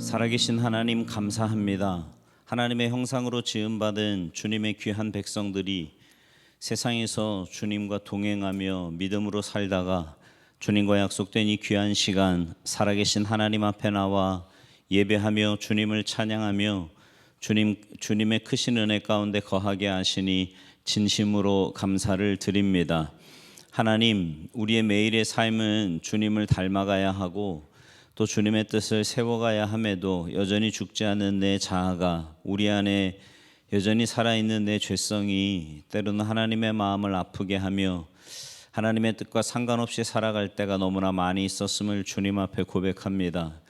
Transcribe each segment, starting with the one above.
살아계신 하나님 감사합니다. 하나님의 형상으로 지음받은 주님의 귀한 백성들이 세상에서 주님과 동행하며 믿음으로 살다가 주님과 약속된 이 귀한 시간 살아계신 하나님 앞에 나와 예배하며 주님을 찬양하며 주님의 크신 은혜 가운데 거하게 하시니 진심으로 감사를 드립니다. 하나님, 우리의 매일의 삶은 주님을 닮아가야 하고 또 주님의 뜻을 세워가야 함에도 여전히 죽지 않는 내 자아가, 우리 안에 여전히 살아있는 내 죄성이 때로는 하나님의 마음을 아프게 하며 하나님의 뜻과 상관없이 살아갈 때가 너무나 많이 있었음을 주님 앞에 고백합니다.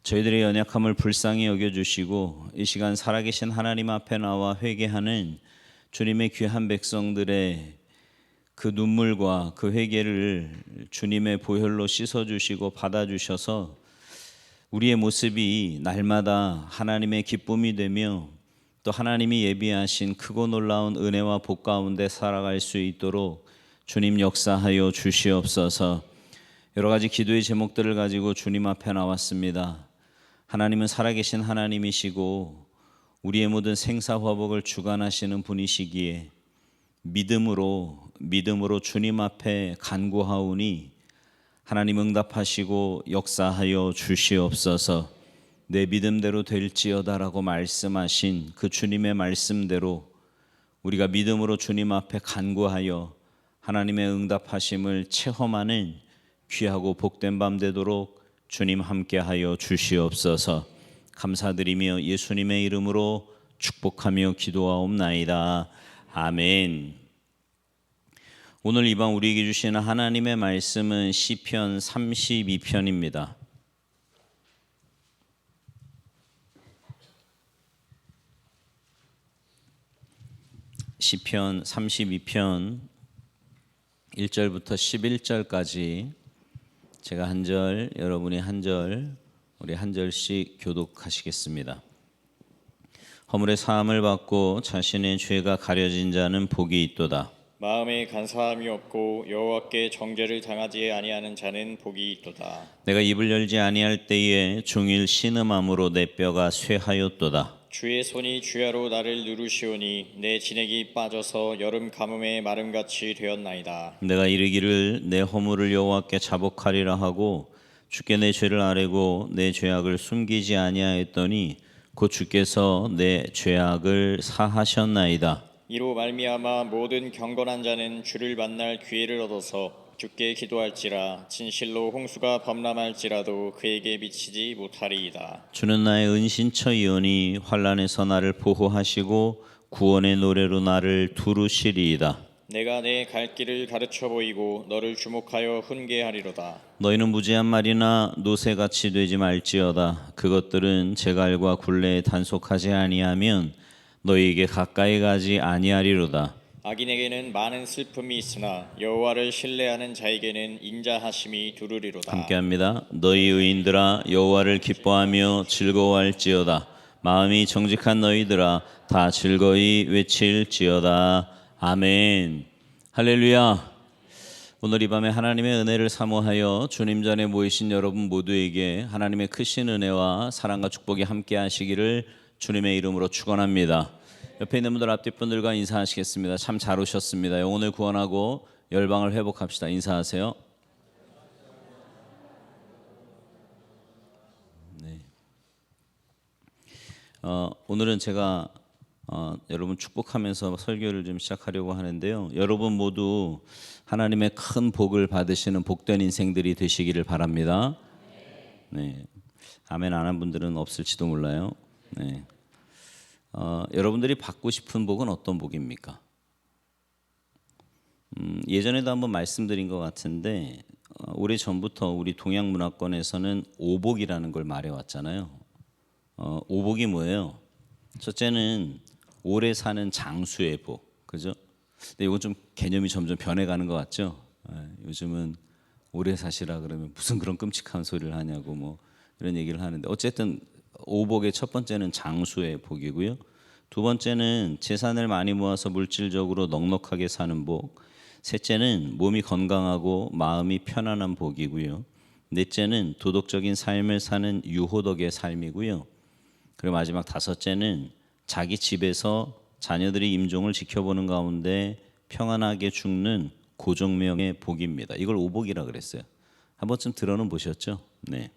저희들의 연약함을 불쌍히 여겨주시고 이 시간 살아계신 하나님 앞에 나와 회개하는 주님의 귀한 백성들의 그 눈물과 그 회개를 주님의 보혈로 씻어주시고 받아주셔서 우리의 모습이 날마다 하나님의 기쁨이 되며 또 하나님이 예비하신 크고 놀라운 은혜와 복 가운데 살아갈 수 있도록 주님 역사하여 주시옵소서. 여러 가지 기도의 제목들을 가지고 주님 앞에 나왔습니다. 하나님은 살아계신 하나님이시고 우리의 모든 생사화복을 주관하시는 분이시기에 믿음으로 주님 앞에 간구하오니 하나님 응답하시고 역사하여 주시옵소서. 내 믿음대로 될지어다라고 말씀하신 그 주님의 말씀대로 우리가 믿음으로 주님 앞에 간구하여 하나님의 응답하심을 체험하는 귀하고 복된 밤 되도록 주님 함께하여 주시옵소서. 감사드리며 예수님의 이름으로 축복하며 기도하옵나이다. 아멘. 오늘 이 밤 우리에게 주시는 하나님의 말씀은 시편 32편입니다. 시편 32편 1절부터 11절까지 제가 한 절, 여러분이 한 절, 우리 한 절씩 교독하시겠습니다. 허물의 사함을 받고 자신의 죄가 가려진 자는 복이 있도다. 마음에 간사함이 없고 여호와께 정죄를 당하지 아니하는 자는 복이 있도다. 내가 입을 열지 아니할 때에 종일 신음함으로 내 뼈가 쇠하였도다. 주의 손이 주야로 나를 누르시오니 내 진액이 빠져서 여름 가뭄에 마름같이 되었나이다. 내가 이르기를 내 허물을 여호와께 자복하리라 하고 주께 내 죄를 아뢰고 내 죄악을 숨기지 아니하였더니 곧 주께서 내 죄악을 사하셨나이다. 이로 말미암아 모든 경건한 자는 주를 만날 기회를 얻어서 주께 기도할지라 진실로 홍수가 범람할지라도 그에게 미치지 못하리이다. 주는 나의 은신처이오니 환난에서 나를 보호하시고 구원의 노래로 나를 두루시리이다. 내가 내 갈 길을 가르쳐 보이고 너를 주목하여 훈계하리로다. 너희는 무지한 말이나 노새같이 되지 말지어다. 그것들은 제갈과 굴레에 단속하지 아니하면 너희에게 가까이 가지 아니하리로다. 악인에게는 많은 슬픔이 있으나 여호와를 신뢰하는 자에게는 인자하심이 두루리로다. 함께합니다. 너희 의인들아 여호와를 기뻐하며 즐거워할지어다. 마음이 정직한 너희들아 다 즐거이 외칠지어다. 아멘. 할렐루야. 오늘 이 밤에 하나님의 은혜를 사모하여 주님 전에 모이신 여러분 모두에게 하나님의 크신 은혜와 사랑과 축복이 함께 하시기를 주님의 이름으로 축원합니다. 옆에 있는 분들 앞뒤 분들과 인사하시겠습니다. 참 잘 오셨습니다. 영혼을 구원하고 열방을 회복합시다. 인사하세요. 네. 오늘은 제가 여러분 축복하면서 설교를 좀 시작하려고 하는데요. 여러분 모두 하나님의 큰 복을 받으시는 복된 인생들이 되시기를 바랍니다. 네. 아멘 안 한 분들은 없을지도 몰라요. 네. 여러분들이 받고 싶은 복은 어떤 복입니까? 예전에도 한번 말씀드린 것 같은데 오래전부터 우리 동양 문화권에서는 오복이라는 걸 말해왔잖아요. 오복이 뭐예요? 첫째는 오래 사는 장수의 복, 그죠? 근데 이건 좀 개념이 점점 변해가는 것 같죠? 요즘은 오래 사시라 그러면 무슨 그런 끔찍한 소리를 하냐고 뭐 이런 얘기를 하는데 어쨌든 오복의 첫 번째는 장수의 복이고요. 두 번째는 재산을 많이 모아서 물질적으로 넉넉하게 사는 복. 셋째는 몸이 건강하고 마음이 편안한 복이고요. 넷째는 도덕적인 삶을 사는 유호덕의 삶이고요. 그리고 마지막 다섯째는 자기 집에서 자녀들이 임종을 지켜보는 가운데 평안하게 죽는 고종명의 복입니다. 이걸 오복이라 그랬어요. 한 번쯤 들어는 보셨죠? 네.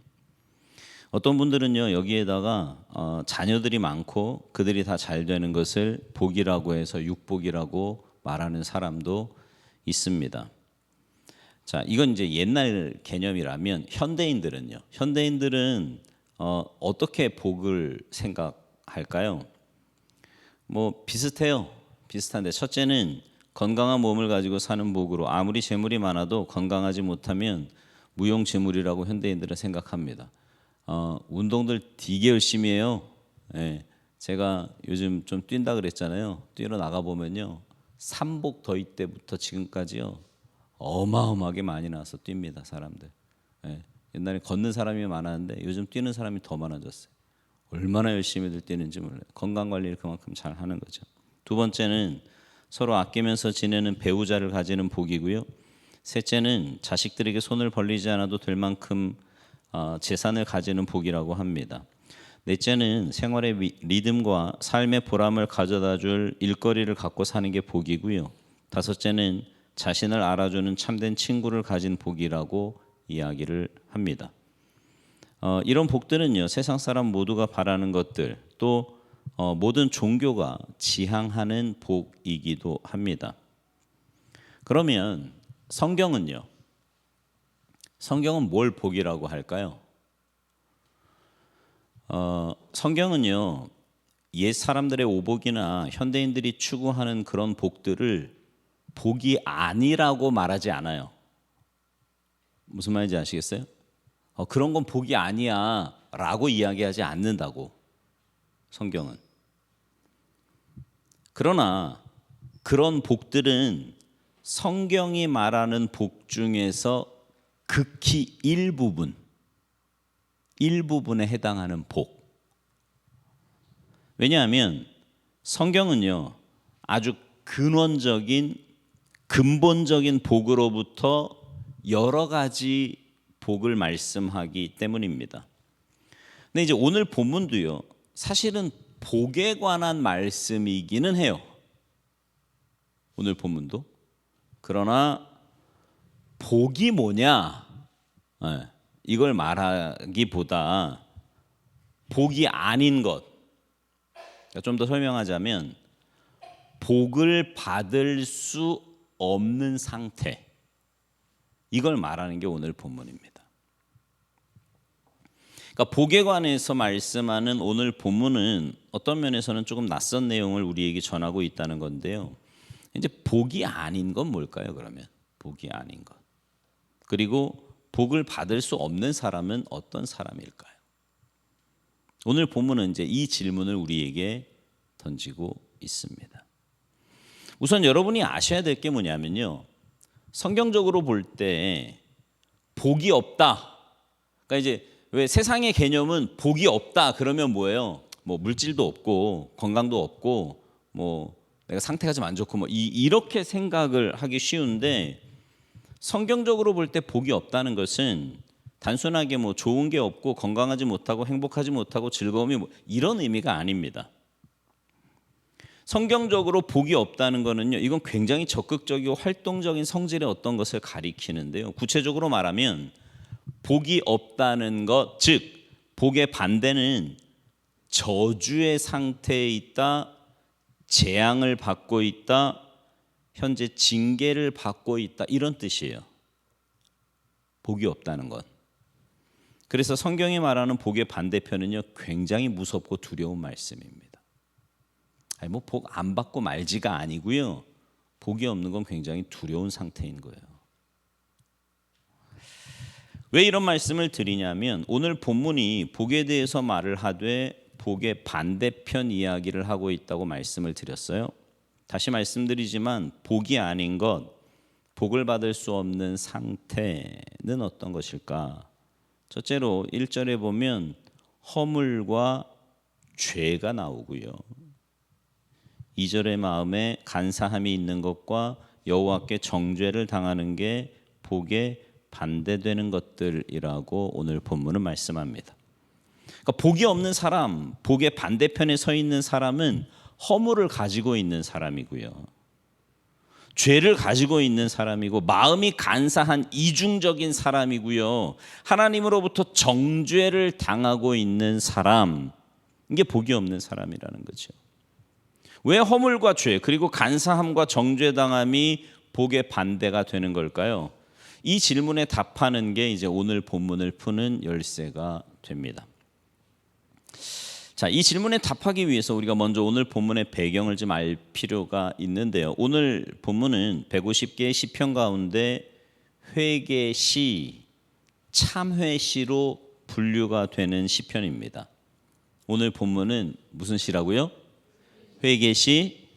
어떤 분들은요 여기에다가 자녀들이 많고 그들이 다 잘 되는 것을 복이라고 해서 육복이라고 말하는 사람도 있습니다. 자, 이건 이제 옛날 개념이라면 현대인들은 어떻게 복을 생각할까요? 뭐 비슷해요. 비슷한데 첫째는 건강한 몸을 가지고 사는 복으로 아무리 재물이 많아도 건강하지 못하면 무용지물이라고 현대인들은 생각합니다. 운동들 되게 열심히 해요. 예, 제가 요즘 좀 뛴다 그랬잖아요. 뛰러 나가 보면요, 삼복 더위 때부터 지금까지요 어마어마하게 많이 나와서 뜁니다 사람들. 예, 옛날에 걷는 사람이 많았는데 요즘 뛰는 사람이 더 많아졌어요. 얼마나 열심히들 뛰는지 몰라요. 건강 관리를 그만큼 잘 하는 거죠. 두 번째는 서로 아끼면서 지내는 배우자를 가지는 복이고요. 셋째는 자식들에게 손을 벌리지 않아도 될 만큼 재산을 가지는 복이라고 합니다. 넷째는 생활의 리듬과 삶의 보람을 가져다 줄 일거리를 갖고 사는 게 복이고요. 다섯째는 자신을 알아주는 참된 친구를 가진 복이라고 이야기를 합니다. 이런 복들은요 세상 사람 모두가 바라는 것들, 또 모든 종교가 지향하는 복이기도 합니다. 그러면 성경은 뭘 복이라고 할까요? 성경은요 옛 사람들의 오복이나 현대인들이 추구하는 그런 복들을 복이 아니라고 말하지 않아요. 무슨 말인지 아시겠어요? 그런 건 복이 아니야 라고 이야기하지 않는다고 성경은. 그러나 그런 복들은 성경이 말하는 복 중에서 극히 일부분에 해당하는 복. 왜냐하면 성경은요 아주 근본적인 복으로부터 여러 가지 복을 말씀하기 때문입니다. 근데 이제 오늘 본문도요 사실은 복에 관한 말씀이기는 해요. 오늘 본문도. 그러나 복이 뭐냐 이걸 말하기보다 복이 아닌 것, 좀 더 설명하자면 복을 받을 수 없는 상태, 이걸 말하는 게 오늘 본문입니다. 그러니까 복에 관해서 말씀하는 오늘 본문은 어떤 면에서는 조금 낯선 내용을 우리에게 전하고 있다는 건데요. 이제 복이 아닌 건 뭘까요? 그러면 복이 아닌 것, 그리고 복을 받을 수 없는 사람은 어떤 사람일까요? 오늘 본문은 이제 이 질문을 우리에게 던지고 있습니다. 우선 여러분이 아셔야 될 게 뭐냐면요, 성경적으로 볼 때 복이 없다. 그러니까 이제 왜 세상의 개념은 복이 없다 그러면 뭐예요? 뭐 물질도 없고 건강도 없고 뭐 내가 상태가 좀 안 좋고 뭐 이렇게 생각을 하기 쉬운데, 성경적으로 볼 때 복이 없다는 것은 단순하게 뭐 좋은 게 없고 건강하지 못하고 행복하지 못하고 즐거움이 뭐 이런 의미가 아닙니다. 성경적으로 복이 없다는 것은요, 이건 굉장히 적극적이고 활동적인 성질의 어떤 것을 가리키는데요. 구체적으로 말하면 복이 없다는 것, 즉 복의 반대는 저주의 상태에 있다, 재앙을 받고 있다, 현재 징계를 받고 있다, 이런 뜻이에요. 복이 없다는 것. 그래서 성경이 말하는 복의 반대편은요 굉장히 무섭고 두려운 말씀입니다. 아니 뭐 복 안 받고 말지가 아니고요, 복이 없는 건 굉장히 두려운 상태인 거예요. 왜 이런 말씀을 드리냐면, 오늘 본문이 복에 대해서 말을 하되 복의 반대편 이야기를 하고 있다고 말씀을 드렸어요. 다시 말씀드리지만 복이 아닌 것, 복을 받을 수 없는 상태는 어떤 것일까? 첫째로 1절에 보면 허물과 죄가 나오고요. 2절의 마음에 간사함이 있는 것과 여호와께 정죄를 당하는 게 복의 반대되는 것들이라고 오늘 본문은 말씀합니다. 그러니까 복이 없는 사람, 복의 반대편에 서 있는 사람은 허물을 가지고 있는 사람이고요. 죄를 가지고 있는 사람이고 마음이 간사한 이중적인 사람이고요. 하나님으로부터 정죄를 당하고 있는 사람, 이게 복이 없는 사람이라는 거죠. 왜 허물과 죄 그리고 간사함과 정죄당함이 복의 반대가 되는 걸까요? 이 질문에 답하는 게 이제 오늘 본문을 푸는 열쇠가 됩니다. 자, 이 질문에 답하기 위해서 우리가 먼저 오늘 본문의 배경을 좀 알 필요가 있는데요. 오늘 본문은 150개의 시편 가운데 회개시, 참회시로 분류가 되는 시편입니다. 오늘 본문은 무슨 시라고요? 회개시,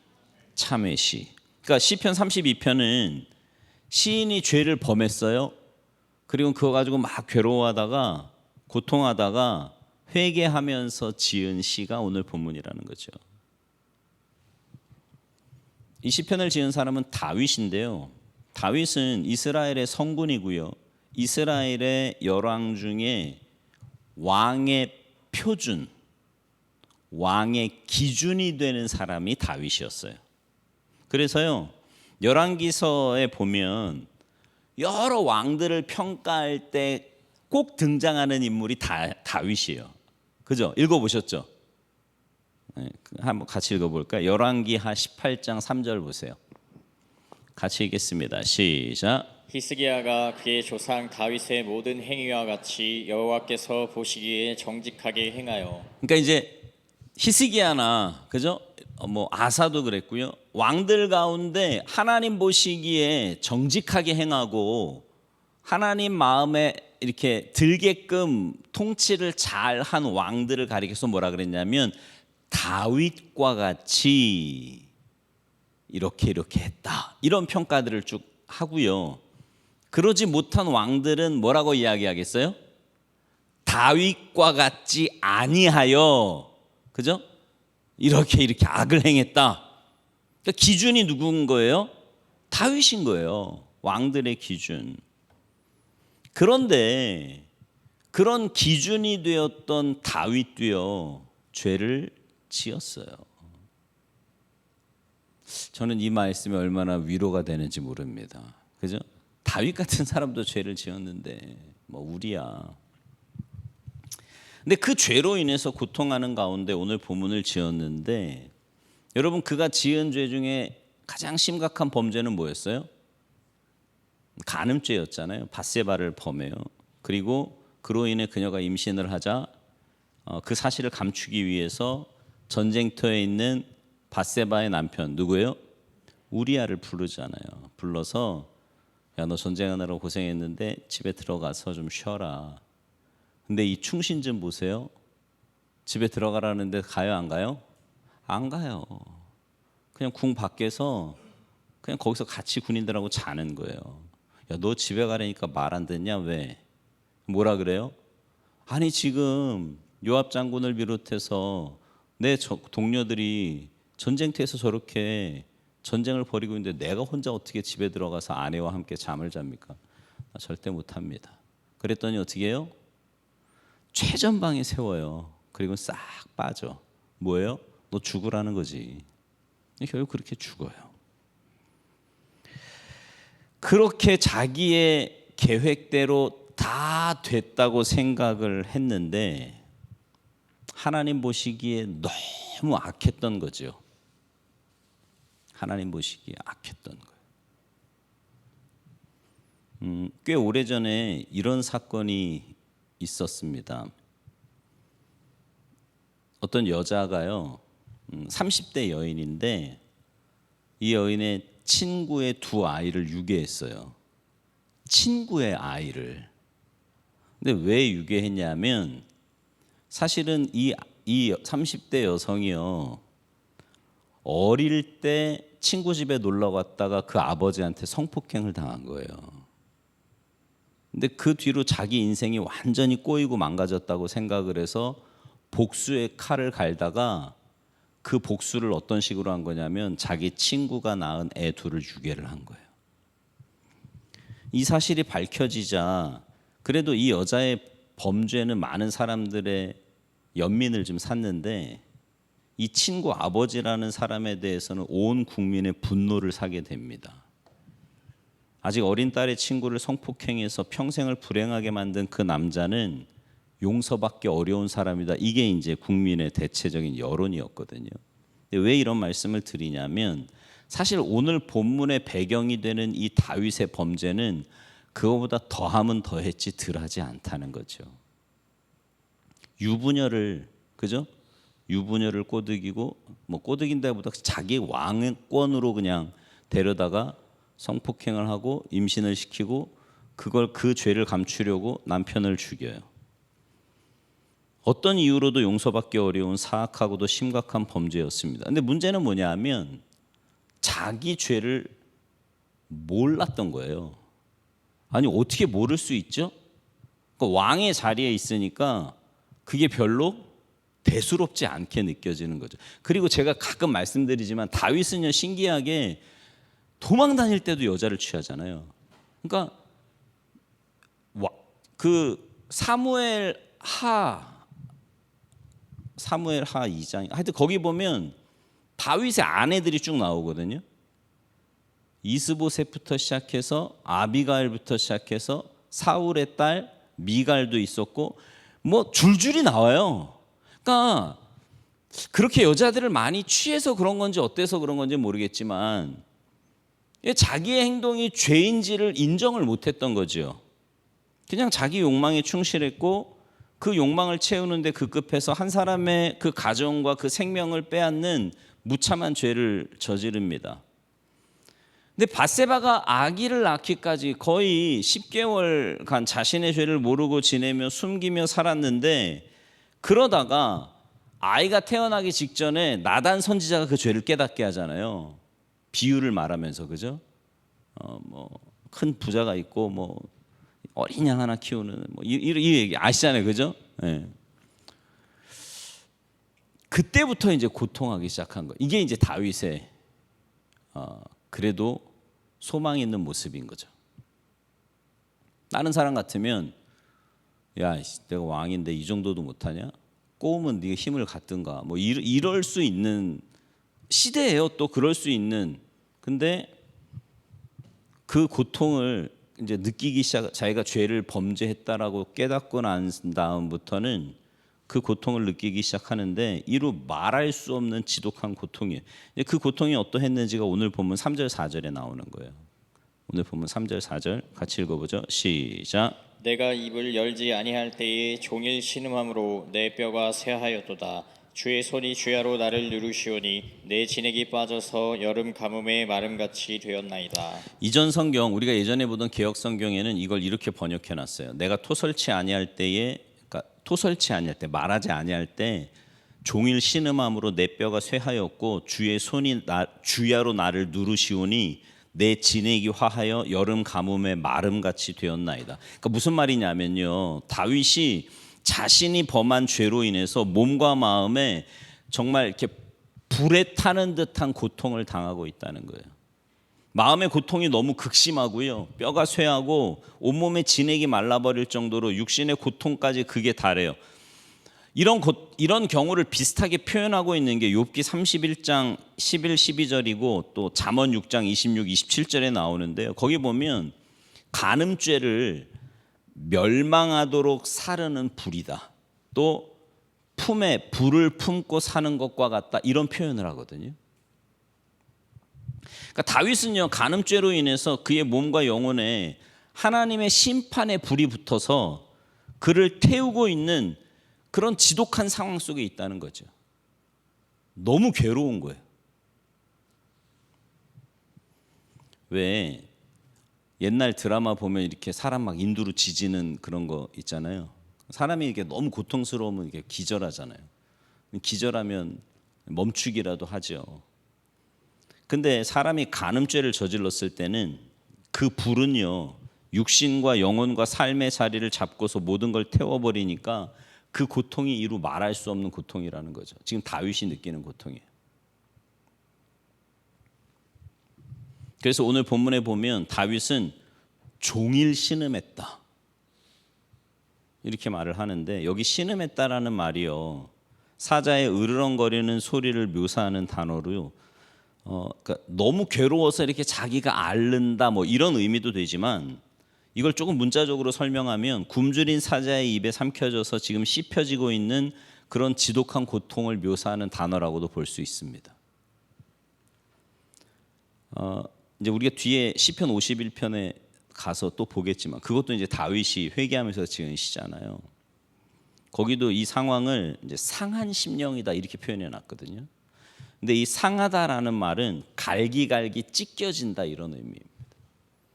참회시. 그러니까 시편 32편은 시인이 죄를 범했어요. 그리고 그거 가지고 막 괴로워하다가 고통하다가 회개하면서 지은 시가 오늘 본문이라는 거죠. 이 시편을 지은 사람은 다윗인데요. 다윗은 이스라엘의 성군이고요. 이스라엘의 열왕 중에 왕의 표준, 왕의 기준이 되는 사람이 다윗이었어요. 그래서요, 열왕기서에 보면 여러 왕들을 평가할 때 꼭 등장하는 인물이 다윗이에요. 그죠? 읽어보셨죠? 네, 한번 같이 읽어볼까요? 열왕기하 18장 3절 보세요. 같이 읽겠습니다. 시작. 히스기야가 그의 조상 다윗의 모든 행위와 같이 여호와께서 보시기에 정직하게 행하여. 그러니까 이제 히스기야나 그죠? 아사도 그랬고요. 왕들 가운데 하나님 보시기에 정직하게 행하고 하나님 마음에 이렇게 들게끔 통치를 잘한 왕들을 가리켜서 뭐라 그랬냐면 다윗과 같이 이렇게 했다. 이런 평가들을 쭉 하고요. 그러지 못한 왕들은 뭐라고 이야기하겠어요? 다윗과 같지 아니하여, 그죠? 이렇게 악을 행했다. 그러니까 기준이 누군 거예요? 다윗인 거예요. 왕들의 기준. 그런데 그런 기준이 되었던 다윗도요, 죄를 지었어요. 저는 이 말씀이 얼마나 위로가 되는지 모릅니다. 그죠? 다윗 같은 사람도 죄를 지었는데 우리야. 근데 그 죄로 인해서 고통하는 가운데 오늘 본문을 지었는데, 여러분 그가 지은 죄 중에 가장 심각한 범죄는 뭐였어요? 간음죄였잖아요. 밧세바를 범해요. 그리고 그로 인해 그녀가 임신을 하자 그 사실을 감추기 위해서 전쟁터에 있는 밧세바의 남편 누구예요? 우리아를 부르잖아요. 불러서 야, 너 전쟁하느라고 고생했는데 집에 들어가서 좀 쉬어라. 근데 이 충신 좀 보세요. 집에 들어가라는데 가요 안 가요? 안 가요. 그냥 궁 밖에서 그냥 거기서 같이 군인들하고 자는 거예요. 야, 너 집에 가라니까 말 안 듣냐? 왜? 뭐라 그래요? 아니 지금 요압 장군을 비롯해서 내 동료들이 전쟁터에서 저렇게 전쟁을 벌이고 있는데 내가 혼자 어떻게 집에 들어가서 아내와 함께 잠을 잡니까? 나 절대 못합니다. 그랬더니 어떻게 해요? 최전방에 세워요. 그리고 싹 빠져. 뭐예요? 너 죽으라는 거지. 결국 그렇게 죽어요. 그렇게 자기의 계획대로 다 됐다고 생각을 했는데 하나님 보시기에 너무 악했던 거죠. 하나님 보시기에 악했던 거예요. 꽤 오래전에 이런 사건이 있었습니다. 어떤 여자가요, 30대 여인인데 이 여인의 친구의 두 아이를 유괴했어요. 친구의 아이를. 근데 왜 유괴했냐면 사실은 이 30대 여성이요, 어릴 때 친구 집에 놀러 갔다가 그 아버지한테 성폭행을 당한 거예요. 근데 그 뒤로 자기 인생이 완전히 꼬이고 망가졌다고 생각을 해서 복수의 칼을 갈다가 그 복수를 어떤 식으로 한 거냐면 자기 친구가 낳은 애 둘을 유괴를 한 거예요. 이 사실이 밝혀지자 그래도 이 여자의 범죄는 많은 사람들의 연민을 좀 샀는데 이 친구 아버지라는 사람에 대해서는 온 국민의 분노를 사게 됩니다. 아직 어린 딸의 친구를 성폭행해서 평생을 불행하게 만든 그 남자는 용서받기 어려운 사람이다. 이게 이제 국민의 대체적인 여론이었거든요. 근데 왜 이런 말씀을 드리냐면 사실 오늘 본문의 배경이 되는 이 다윗의 범죄는 그거보다 더하면 더했지 덜하지 않다는 거죠. 유부녀를 그죠? 유부녀를 꼬드기고 뭐 꼬드긴다보다 자기 왕권으로 그냥 데려다가 성폭행을 하고 임신을 시키고 그걸 그 죄를 감추려고 남편을 죽여요. 어떤 이유로도 용서받기 어려운 사악하고도 심각한 범죄였습니다. 근데 문제는 뭐냐면 자기 죄를 몰랐던 거예요. 아니 어떻게 모를 수 있죠? 그러니까 왕의 자리에 있으니까 그게 별로 대수롭지 않게 느껴지는 거죠. 그리고 제가 가끔 말씀드리지만 다윗은요 신기하게 도망 다닐 때도 여자를 취하잖아요. 그러니까 그 사무엘 하 2장 하여튼 거기 보면 다윗의 아내들이 쭉 나오거든요. 이스보셋부터 시작해서 아비가일부터 시작해서 사울의 딸 미갈도 있었고 뭐 줄줄이 나와요. 그러니까 그렇게 여자들을 많이 취해서 그런 건지 어때서 그런 건지 모르겠지만 자기의 행동이 죄인지를 인정을 못했던 거죠. 그냥 자기 욕망에 충실했고 그 욕망을 채우는데 급급해서 한 사람의 그 가정과 그 생명을 빼앗는 무참한 죄를 저지릅니다. 근데 밧세바가 아기를 낳기까지 거의 10개월간 자신의 죄를 모르고 지내며 숨기며 살았는데 그러다가 아이가 태어나기 직전에 나단 선지자가 그 죄를 깨닫게 하잖아요. 비유를 말하면서 그죠? 뭐 큰 부자가 있고 뭐 어린 양 하나 키우는 뭐 이 얘기 아시잖아요, 그죠? 네. 그때부터 이제 고통하기 시작한 거. 이게 이제 다윗의 그래도 소망 있는 모습인 거죠. 다른 사람 같으면 야, 내가 왕인데 이 정도도 못하냐? 꼬우면 네가 힘을 갖든가. 뭐 이럴 수 있는 시대예요. 또 그럴 수 있는. 근데 그 고통을 이제 느끼기 시작, 자기가 죄를 범죄했다라고 깨닫고 난 다음부터는 그 고통을 느끼기 시작하는데 이루 말할 수 없는 지독한 고통이에요. 그 고통이 어떠했는지가 오늘 본문 3절 4절에 나오는 거예요. 오늘 본문 3절 4절 같이 읽어보죠. 시작. 내가 입을 열지 아니할 때에 종일 신음함으로 내 뼈가 쇠하였도다. 주의 손이 주야로 나를 누르시오니 내 진액이 빠져서 여름 가뭄의 마름같이 되었나이다. 이전 성경 우리가 예전에 보던 개역 성경에는 이걸 이렇게 번역해 놨어요. 내가 토설치 아니할 때에, 그러니까 토설치 아니할 때, 말하지 아니할 때 종일 신음함으로 내 뼈가 쇠하였고 주의 손이 주야로 나를 누르시오니 내 진액이 화하여 여름 가뭄의 마름같이 되었나이다. 그러니까 무슨 말이냐면요, 다윗이 자신이 범한 죄로 인해서 몸과 마음에 정말 이렇게 불에 타는 듯한 고통을 당하고 있다는 거예요. 마음의 고통이 너무 극심하고요, 뼈가 쇠하고 온몸의 진액이 말라버릴 정도로 육신의 고통까지 그게 달해요. 이런 경우를 비슷하게 표현하고 있는 게 욥기 31장 11, 12절이고 또 잠언 6장 26, 27절에 나오는데요. 거기 보면 간음죄를 멸망하도록 사르는 불이다. 또 품에 불을 품고 사는 것과 같다. 이런 표현을 하거든요. 그러니까 다윗은요, 간음죄로 인해서 그의 몸과 영혼에 하나님의 심판의 불이 붙어서 그를 태우고 있는 그런 지독한 상황 속에 있다는 거죠. 너무 괴로운 거예요. 왜 옛날 드라마 보면 이렇게 사람 막 인두로 지지는 그런 거 있잖아요. 사람이 이게 너무 고통스러우면 이게 기절하잖아요. 기절하면 멈추기라도 하죠. 근데 사람이 간음죄를 저질렀을 때는 그 불은요, 육신과 영혼과 삶의 자리를 잡고서 모든 걸 태워버리니까 그 고통이 이루 말할 수 없는 고통이라는 거죠. 지금 다윗이 느끼는 고통이에요. 그래서 오늘 본문에 보면 다윗은 종일 신음했다. 이렇게 말을 하는데 여기 신음했다라는 말이요. 사자의 으르렁거리는 소리를 묘사하는 단어로요. 그러니까 너무 괴로워서 이렇게 자기가 앓는다 뭐 이런 의미도 되지만 이걸 조금 문자적으로 설명하면 굶주린 사자의 입에 삼켜져서 지금 씹혀지고 있는 그런 지독한 고통을 묘사하는 단어라고도 볼 수 있습니다. 이제 우리가 뒤에 시편 51편에 가서 또 보겠지만 그것도 이제 다윗이 회개하면서 지은 시잖아요. 거기도 이 상황을 이제 상한 심령이다 이렇게 표현해 놨거든요. 근데 이 상하다라는 말은 갈기갈기 찢겨진다 이런 의미입니다.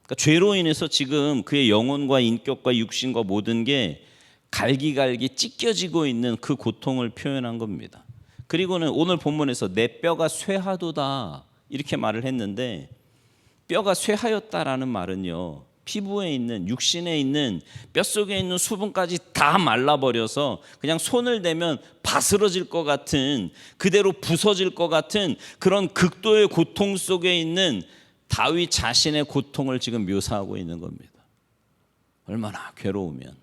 그러니까 죄로 인해서 지금 그의 영혼과 인격과 육신과 모든 게 갈기갈기 찢겨지고 있는 그 고통을 표현한 겁니다. 그리고는 오늘 본문에서 내 뼈가 쇠하도다 이렇게 말을 했는데 뼈가 쇠하였다라는 말은요. 피부에 있는 육신에 있는 뼛속에 있는 수분까지 다 말라버려서 그냥 손을 대면 바스러질 것 같은 그대로 부서질 것 같은 그런 극도의 고통 속에 있는 다윗 자신의 고통을 지금 묘사하고 있는 겁니다. 얼마나 괴로우면.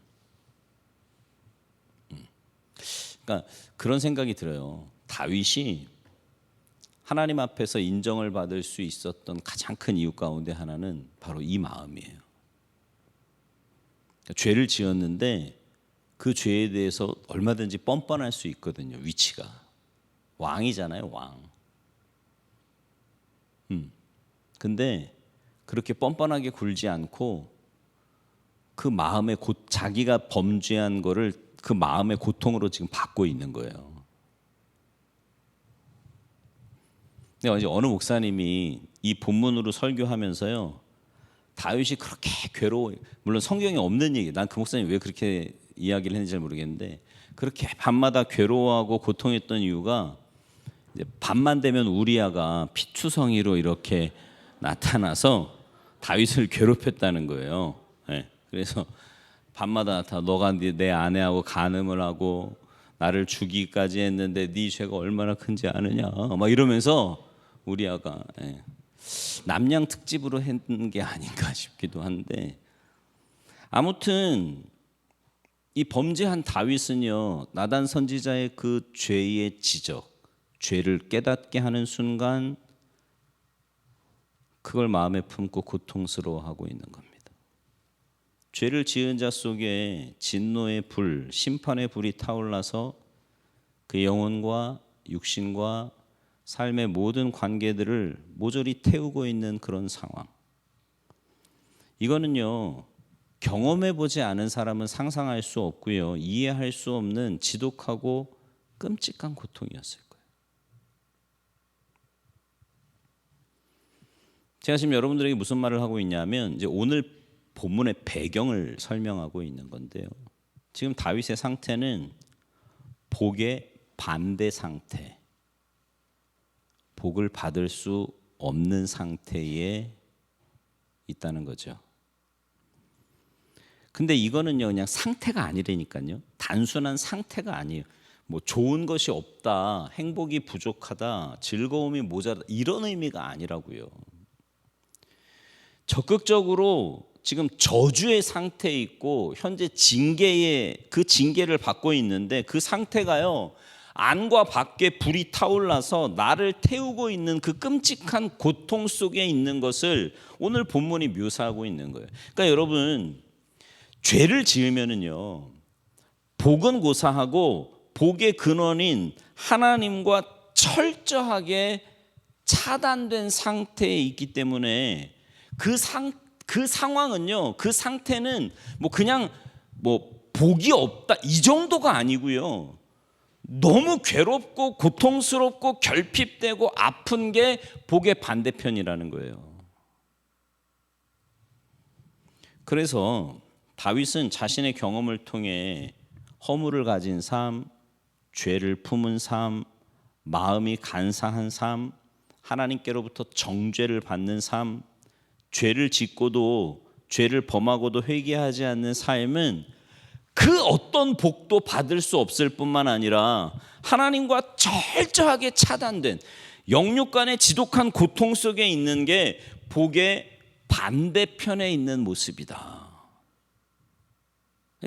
그러니까 그런 생각이 들어요. 다윗이 하나님 앞에서 인정을 받을 수 있었던 가장 큰 이유 가운데 하나는 바로 이 마음이에요. 그러니까 죄를 지었는데 그 죄에 대해서 얼마든지 뻔뻔할 수 있거든요. 위치가 왕이잖아요, 왕. 근데 그렇게 뻔뻔하게 굴지 않고 그 마음의 자기가 범죄한 거를 그 마음의 고통으로 지금 받고 있는 거예요. 근데 이제 어느 목사님이 이 본문으로 설교하면서요, 다윗이 그렇게 괴로워, 물론 성경에 없는 얘기, 난 그 목사님 왜 그렇게 이야기를 했는지 잘 모르겠는데 그렇게 밤마다 괴로워하고 고통했던 이유가 이제 밤만 되면 우리아가 피투성이로 이렇게 나타나서 다윗을 괴롭혔다는 거예요. 네. 그래서 밤마다 나타나 너가 내 아내하고 간음을 하고 나를 죽이기까지 했는데 네 죄가 얼마나 큰지 아느냐 막 이러면서 우리아가 남양 특집으로 했는 게 아닌가 싶기도 한데 아무튼 이 범죄한 다윗은요 나단 선지자의 그 죄의 지적, 죄를 깨닫게 하는 순간 그걸 마음에 품고 고통스러워하고 있는 겁니다. 죄를 지은 자 속에 진노의 불, 심판의 불이 타올라서 그 영혼과 육신과 삶의 모든 관계들을 모조리 태우고 있는 그런 상황. 이거는요 경험해 보지 않은 사람은 상상할 수 없고요 이해할 수 없는 지독하고 끔찍한 고통이었을 거예요. 제가 지금 여러분들에게 무슨 말을 하고 있냐면 이제 오늘 본문의 배경을 설명하고 있는 건데요. 지금 다윗의 상태는 복의 반대 상태, 복을 받을 수 없는 상태에 있다는 거죠. 근데 이거는요 그냥 상태가 아니라니까요. 단순한 상태가 아니에요. 뭐 좋은 것이 없다, 행복이 부족하다, 즐거움이 모자라다 이런 의미가 아니라고요. 적극적으로 지금 저주의 상태에 있고 현재 징계의 그 징계를 받고 있는데 그 상태가요 안과 밖에 불이 타올라서 나를 태우고 있는 그 끔찍한 고통 속에 있는 것을 오늘 본문이 묘사하고 있는 거예요. 그러니까 여러분 죄를 지으면은요 복은 고사하고 복의 근원인 하나님과 철저하게 차단된 상태에 있기 때문에 그 상황은요, 그 상태는 뭐 그냥 뭐 복이 없다 이 정도가 아니고요. 너무 괴롭고 고통스럽고 결핍되고 아픈 게 복의 반대편이라는 거예요. 그래서 다윗은 자신의 경험을 통해 허물을 가진 삶, 죄를 품은 삶, 마음이 간사한 삶, 하나님께로부터 정죄를 받는 삶, 죄를 짓고도 죄를 범하고도 회개하지 않는 삶은 그 어떤 복도 받을 수 없을 뿐만 아니라 하나님과 철저하게 차단된 영육 간의 지독한 고통 속에 있는 게 복의 반대편에 있는 모습이다.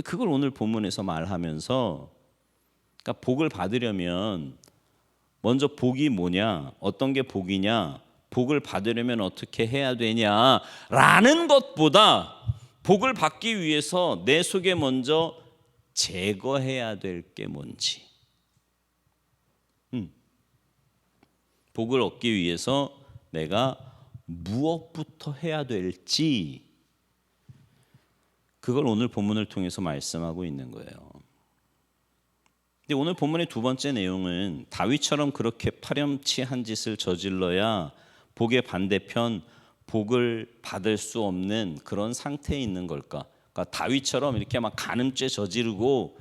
그걸 오늘 본문에서 말하면서, 그러니까 복을 받으려면 먼저 복이 뭐냐, 어떤 게 복이냐, 복을 받으려면 어떻게 해야 되냐라는 것보다 복을 받기 위해서 내 속에 먼저 제거해야 될 게 뭔지, 복을 얻기 위해서 내가 무엇부터 해야 될지, 그걸 오늘 본문을 통해서 말씀하고 있는 거예요. 근데 오늘 본문의 두 번째 내용은 다윗처럼 그렇게 파렴치한 짓을 저질러야 복의 반대편, 복을 받을 수 없는 그런 상태에 있는 걸까? 그러니까 다윗처럼 이렇게 막 간음죄 저지르고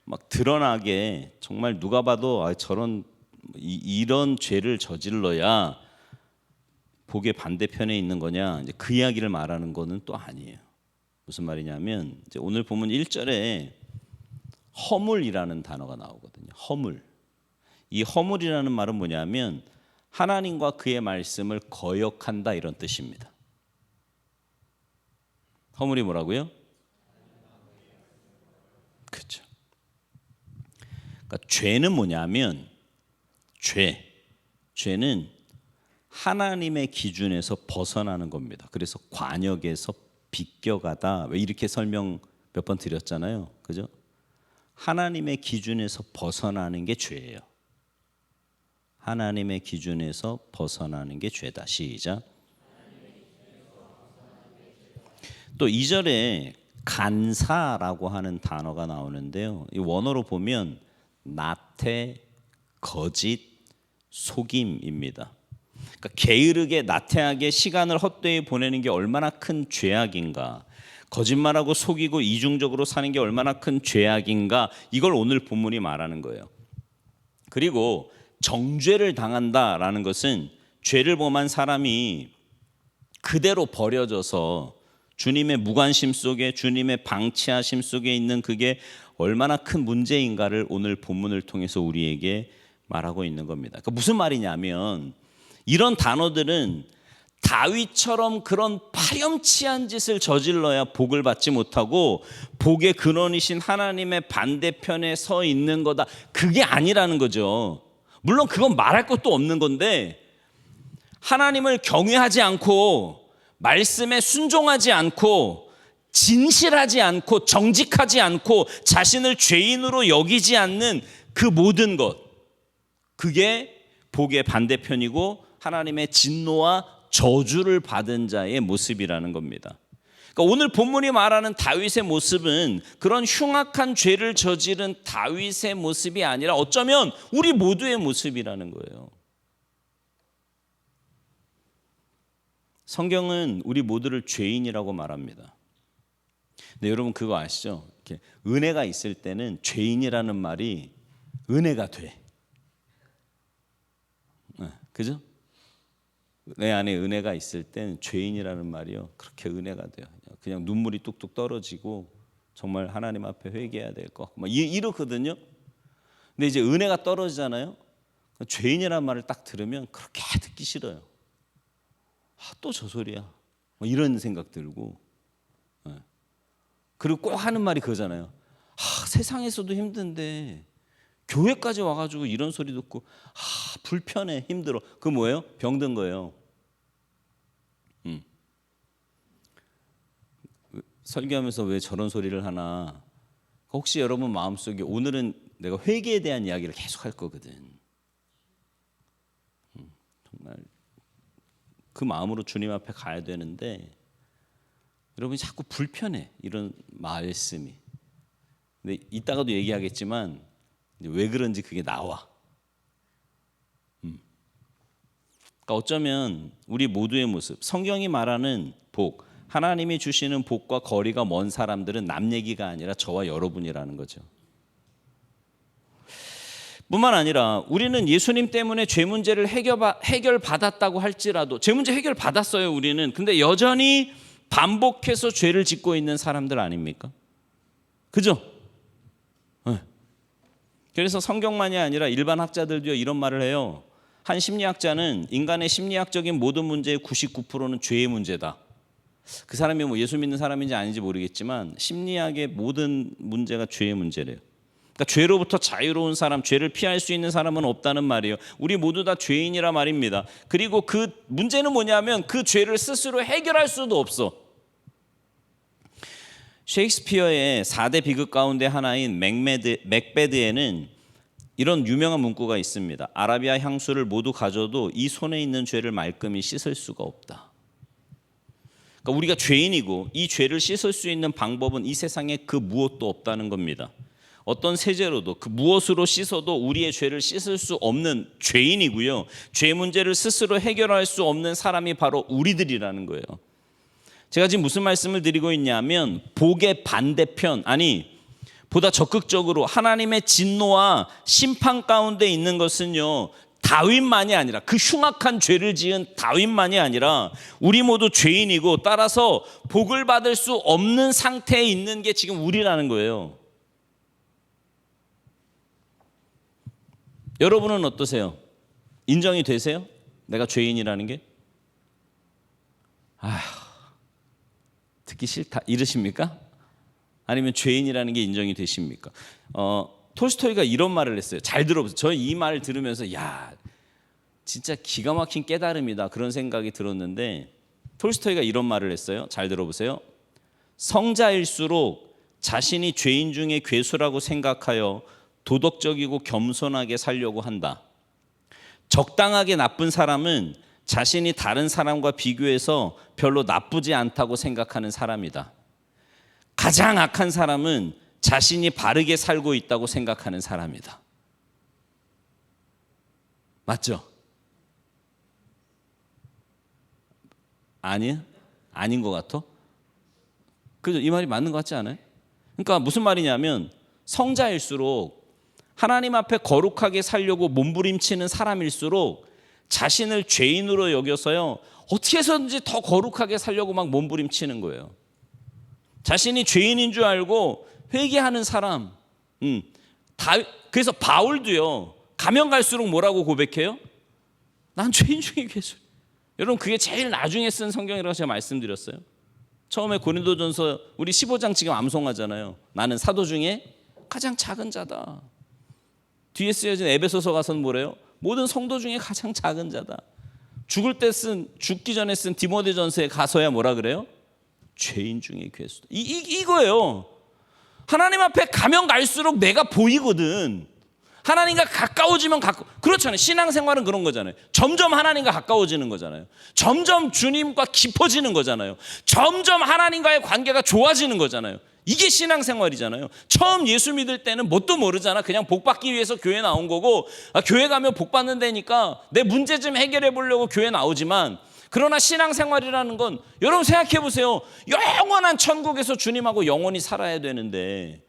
막 드러나게 정말 누가 봐도 저런 이런 죄를 저질러야 복의 반대편에 있는 거냐, 이제 그 이야기를 말하는 거는 또 아니에요. 무슨 말이냐면 이제 오늘 보면 1절에 허물이라는 단어가 나오거든요. 허물. 이 허물이라는 말은 뭐냐면 하나님과 그의 말씀을 거역한다, 이런 뜻입니다. 허물이 뭐라고요? 그렇죠. 그러니까 죄는 뭐냐면 죄는 하나님의 기준에서 벗어나는 겁니다. 그래서 관역에서 비껴가다, 왜 이렇게 설명 몇 번 드렸잖아요. 그죠? 하나님의 기준에서 벗어나는 게 죄예요. 하나님의 기준에서 벗어나는 게 죄다. 시작. 또 2절에 간사라고 하는 단어가 나오는데요. 이 원어로 보면 나태, 거짓, 속임입니다. 그러니까 게으르게 나태하게 시간을 헛되이 보내는 게 얼마나 큰 죄악인가, 거짓말하고 속이고 이중적으로 사는 게 얼마나 큰 죄악인가, 이걸 오늘 본문이 말하는 거예요. 그리고 정죄를 당한다라는 것은 죄를 범한 사람이 그대로 버려져서 주님의 무관심 속에, 주님의 방치하심 속에 있는 그게 얼마나 큰 문제인가를 오늘 본문을 통해서 우리에게 말하고 있는 겁니다. 그러니까 무슨 말이냐면 이런 단어들은 다윗처럼 그런 파렴치한 짓을 저질러야 복을 받지 못하고 복의 근원이신 하나님의 반대편에 서 있는 거다, 그게 아니라는 거죠. 물론 그건 말할 것도 없는 건데, 하나님을 경외하지 않고 말씀에 순종하지 않고 진실하지 않고 정직하지 않고 자신을 죄인으로 여기지 않는 그 모든 것, 그게 복의 반대편이고 하나님의 진노와 저주를 받은 자의 모습이라는 겁니다. 그러니까 오늘 본문이 말하는 다윗의 모습은 그런 흉악한 죄를 저지른 다윗의 모습이 아니라 어쩌면 우리 모두의 모습이라는 거예요. 성경은 우리 모두를 죄인이라고 말합니다. 근데 여러분 그거 아시죠? 이렇게 은혜가 있을 때는 죄인이라는 말이 은혜가 돼. 그죠? 내 안에 은혜가 있을 땐 죄인이라는 말이요, 그렇게 은혜가 돼요. 그냥 눈물이 뚝뚝 떨어지고 정말 하나님 앞에 회개해야 될 것 같고 막 이러거든요. 근데 이제 은혜가 떨어지잖아요. 죄인이라는 말을 딱 들으면 그렇게 듣기 싫어요. 또 저 소리야, 이런 생각 들고. 그리고 꼭 하는 말이 그거잖아요. 세상에서도 힘든데 교회까지 와가지고 이런 소리 듣고 불편해, 힘들어. 그 뭐예요? 병든 거예요. 설교하면서 왜 저런 소리를 하나, 혹시 여러분 마음속에 오늘은 내가 회개에 대한 이야기를 계속 할 거거든. 정말 그 마음으로 주님 앞에 가야 되는데 여러분이 자꾸 불편해, 이런 말씀이. 근데 이따가도 얘기하겠지만 왜 그런지 그게 나와. 그러니까 어쩌면 우리 모두의 모습, 성경이 말하는 복, 하나님이 주시는 복과 거리가 먼 사람들은 남 얘기가 아니라 저와 여러분이라는 거죠. 뿐만 아니라 우리는 예수님 때문에 죄 문제를 해결받았다고 할지라도, 죄 문제 해결받았어요 우리는. 근데 여전히 반복해서 죄를 짓고 있는 사람들 아닙니까? 그죠? 그래서 성경만이 아니라 일반 학자들도 이런 말을 해요. 한 심리학자는 인간의 심리학적인 모든 문제의 99%는 죄의 문제다. 그 사람이 뭐 예수 믿는 사람인지 아닌지 모르겠지만 심리학의 모든 문제가 죄의 문제래요. 그러니까 죄로부터 자유로운 사람, 죄를 피할 수 있는 사람은 없다는 말이에요. 우리 모두 다 죄인이라 말입니다. 그리고 그 문제는 뭐냐면 그 죄를 스스로 해결할 수도 없어. 셰익스피어의 4대 비극 가운데 하나인 맥베드에는 이런 유명한 문구가 있습니다. 아라비아 향수를 모두 가져도 이 손에 있는 죄를 말끔히 씻을 수가 없다. 그러니까 우리가 죄인이고 이 죄를 씻을 수 있는 방법은 이 세상에 그 무엇도 없다는 겁니다. 어떤 세제로도 그 무엇으로 씻어도 우리의 죄를 씻을 수 없는 죄인이고요. 죄 문제를 스스로 해결할 수 없는 사람이 바로 우리들이라는 거예요. 제가 지금 무슨 말씀을 드리고 있냐면 복의 반대편, 아니 보다 적극적으로 하나님의 진노와 심판 가운데 있는 것은요, 다윗만이 아니라, 그 흉악한 죄를 지은 다윗만이 아니라 우리 모두 죄인이고 따라서 복을 받을 수 없는 상태에 있는 게 지금 우리라는 거예요. 여러분은 어떠세요? 인정이 되세요? 내가 죄인이라는 게? 듣기 싫다 이러십니까? 아니면 죄인이라는 게 인정이 되십니까? 톨스토이가 이런 말을 했어요. 잘 들어보세요. 저 이 말을 들으면서 야, 진짜 기가 막힌 깨달음이다 그런 생각이 들었는데, 톨스토이가 이런 말을 했어요. 잘 들어보세요. 성자일수록 자신이 죄인 중에 괴수라고 생각하여 도덕적이고 겸손하게 살려고 한다. 적당하게 나쁜 사람은 자신이 다른 사람과 비교해서 별로 나쁘지 않다고 생각하는 사람이다. 가장 악한 사람은 자신이 바르게 살고 있다고 생각하는 사람이다. 맞죠? 아니야? 아닌 것 같아? 그죠? 이 말이 맞는 것 같지 않아요? 그러니까 무슨 말이냐면 성자일수록 하나님 앞에 거룩하게 살려고 몸부림치는 사람일수록 자신을 죄인으로 여겨서요, 어떻게 해서든지 더 거룩하게 살려고 막 몸부림치는 거예요. 자신이 죄인인 줄 알고 회개하는 사람. 그래서 바울도요, 가면 갈수록 뭐라고 고백해요? 난 죄인 중에 괴수. 여러분, 그게 제일 나중에 쓴 성경이라고 제가 말씀드렸어요. 처음에 고린도전서 우리 15장 지금 암송하잖아요. 나는 사도 중에 가장 작은 자다. 뒤에 쓰여진 에베소서 가서는 뭐래요? 모든 성도 중에 가장 작은 자다. 죽기 전에 쓴 디모데전서에 가서야 뭐라 그래요? 죄인 중에 괴수다. 이거예요. 하나님 앞에 가면 갈수록 내가 보이거든. 하나님과 가까워지면 그렇잖아요. 신앙생활은 그런 거잖아요. 점점 하나님과 가까워지는 거잖아요. 점점 주님과 깊어지는 거잖아요. 점점 하나님과의 관계가 좋아지는 거잖아요. 이게 신앙생활이잖아요. 처음 예수 믿을 때는 뭣도 모르잖아. 그냥 복 받기 위해서 교회 나온 거고, 교회 가면 복 받는 데니까 내 문제 좀 해결해 보려고 교회 나오지만, 그러나 신앙생활이라는 건 여러분 생각해 보세요. 영원한 천국에서 주님하고 영원히 살아야 되는데,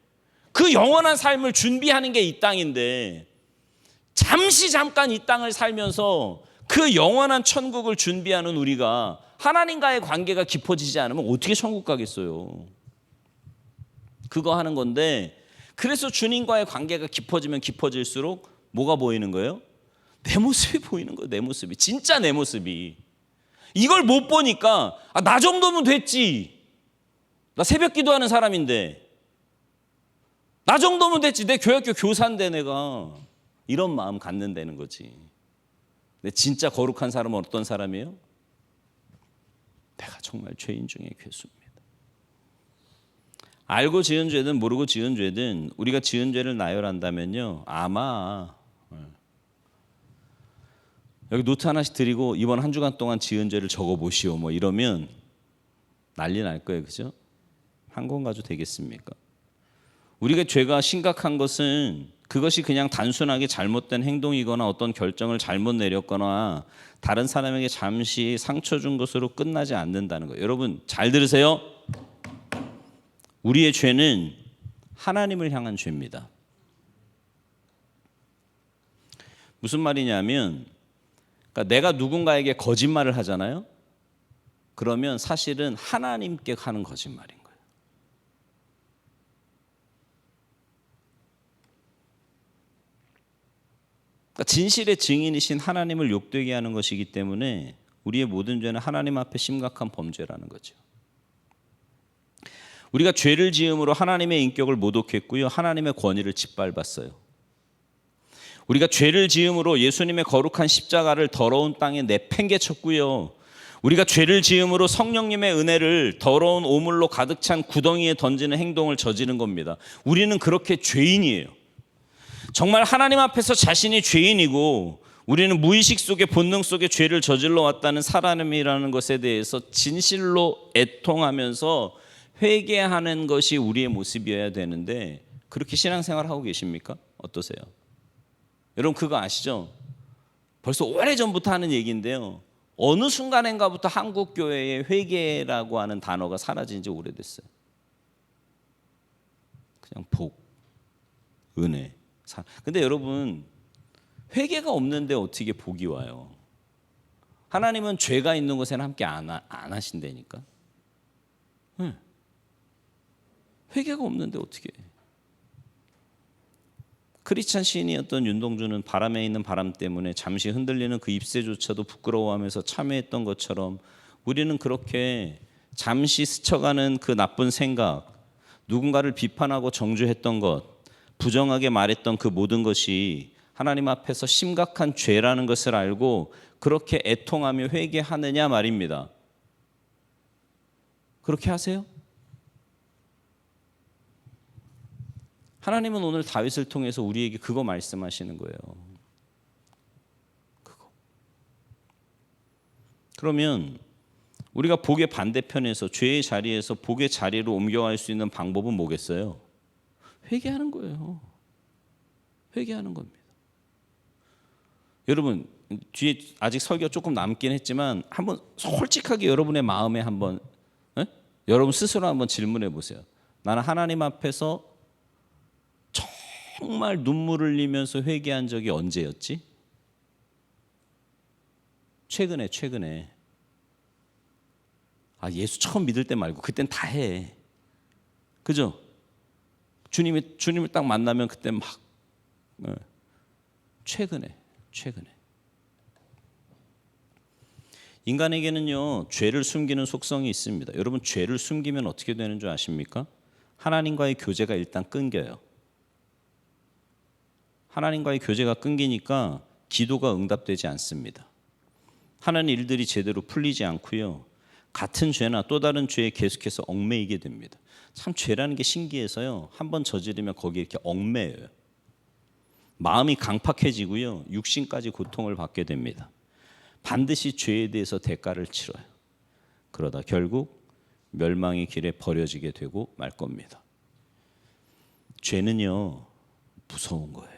그 영원한 삶을 준비하는 게 이 땅인데, 잠깐 이 땅을 살면서 그 영원한 천국을 준비하는 우리가 하나님과의 관계가 깊어지지 않으면 어떻게 천국 가겠어요? 그거 하는 건데, 그래서 주님과의 관계가 깊어지면 깊어질수록 뭐가 보이는 거예요? 내 모습이 보이는 거예요. 내 모습이. 진짜 내 모습이. 이걸 못 보니까 나 정도면 됐지. 나 새벽 기도하는 사람인데. 나 정도면 됐지. 내 교회학교 교사인데 내가. 이런 마음 갖는다는 거지. 근데 진짜 거룩한 사람은 어떤 사람이에요? 내가 정말 죄인 중에 괴수입니다. 알고 지은 죄든 모르고 지은 죄든 우리가 지은 죄를 나열한다면요, 아마 여기 노트 하나씩 드리고 이번 한 주간 동안 지은 죄를 적어보시오 뭐 이러면 난리 날 거예요. 그죠? 한 권 가지고 되겠습니까? 우리가 죄가 심각한 것은 그것이 그냥 단순하게 잘못된 행동이거나 어떤 결정을 잘못 내렸거나 다른 사람에게 잠시 상처 준 것으로 끝나지 않는다는 거예요. 여러분 잘 들으세요. 우리의 죄는 하나님을 향한 죄입니다. 무슨 말이냐면, 그러니까 내가 누군가에게 거짓말을 하잖아요. 그러면 사실은 하나님께 하는 거짓말인 거예요. 그러니까 진실의 증인이신 하나님을 욕되게 하는 것이기 때문에 우리의 모든 죄는 하나님 앞에 심각한 범죄라는 거죠. 우리가 죄를 지음으로 하나님의 인격을 모독했고요, 하나님의 권위를 짓밟았어요. 우리가 죄를 지음으로 예수님의 거룩한 십자가를 더러운 땅에 내팽개쳤고요, 우리가 죄를 지음으로 성령님의 은혜를 더러운 오물로 가득 찬 구덩이에 던지는 행동을 저지른 겁니다. 우리는 그렇게 죄인이에요. 정말 하나님 앞에서 자신이 죄인이고 우리는 무의식 속에 본능 속에 죄를 저질러 왔다는 사람이라는 것에 대해서 진실로 애통하면서 회개하는 것이 우리의 모습이어야 되는데, 그렇게 신앙생활 하고 계십니까? 어떠세요? 여러분 그거 아시죠? 벌써 오래전부터 하는 얘기인데요, 어느 순간인가부터 한국 교회에 회개라고 하는 단어가 사라진 지 오래됐어요. 그냥 복, 은혜. 근데 여러분, 회개가 없는데 어떻게 복이 와요? 하나님은 죄가 있는 곳에는 함께 안 하신다니까. 네. 회개가 없는데 어떻게 해? 크리스찬 시인이었던 윤동주는 바람에 있는 바람 때문에 잠시 흔들리는 그 잎새조차도 부끄러워하면서 참회했던 것처럼, 우리는 그렇게 잠시 스쳐가는 그 나쁜 생각, 누군가를 비판하고 정죄했던 것, 부정하게 말했던 그 모든 것이 하나님 앞에서 심각한 죄라는 것을 알고 그렇게 애통하며 회개하느냐 말입니다. 그렇게 하세요? 하나님은 오늘 다윗을 통해서 우리에게 그거 말씀하시는 거예요. 그거. 그러면 우리가 복의 반대편에서, 죄의 자리에서 복의 자리로 옮겨갈 수 있는 방법은 뭐겠어요? 회개하는 거예요. 회개하는 겁니다. 여러분, 뒤에 아직 설교가 조금 남긴 했지만 한번 솔직하게 여러분의 마음에 한번, 여러분 스스로 한번 질문해 보세요. 나는 하나님 앞에서 정말 눈물을 흘리면서 회개한 적이 언제였지? 최근에. 예수 처음 믿을 때 말고 그땐 다 해. 그죠? 주님을 딱 만나면 그때 막 최근에. 인간에게는요, 죄를 숨기는 속성이 있습니다. 여러분, 죄를 숨기면 어떻게 되는 줄 아십니까? 하나님과의 교제가 일단 끊겨요. 하나님과의 교제가 끊기니까 기도가 응답되지 않습니다. 하는 일들이 제대로 풀리지 않고요, 같은 죄나 또 다른 죄에 계속해서 얽매이게 됩니다. 참 죄라는 게 신기해서요, 한번 저지르면 거기에 이렇게 얽매여요. 마음이 강팍해지고요, 육신까지 고통을 받게 됩니다. 반드시 죄에 대해서 대가를 치러요. 그러다 결국 멸망의 길에 버려지게 되고 말 겁니다. 죄는요, 무서운 거예요.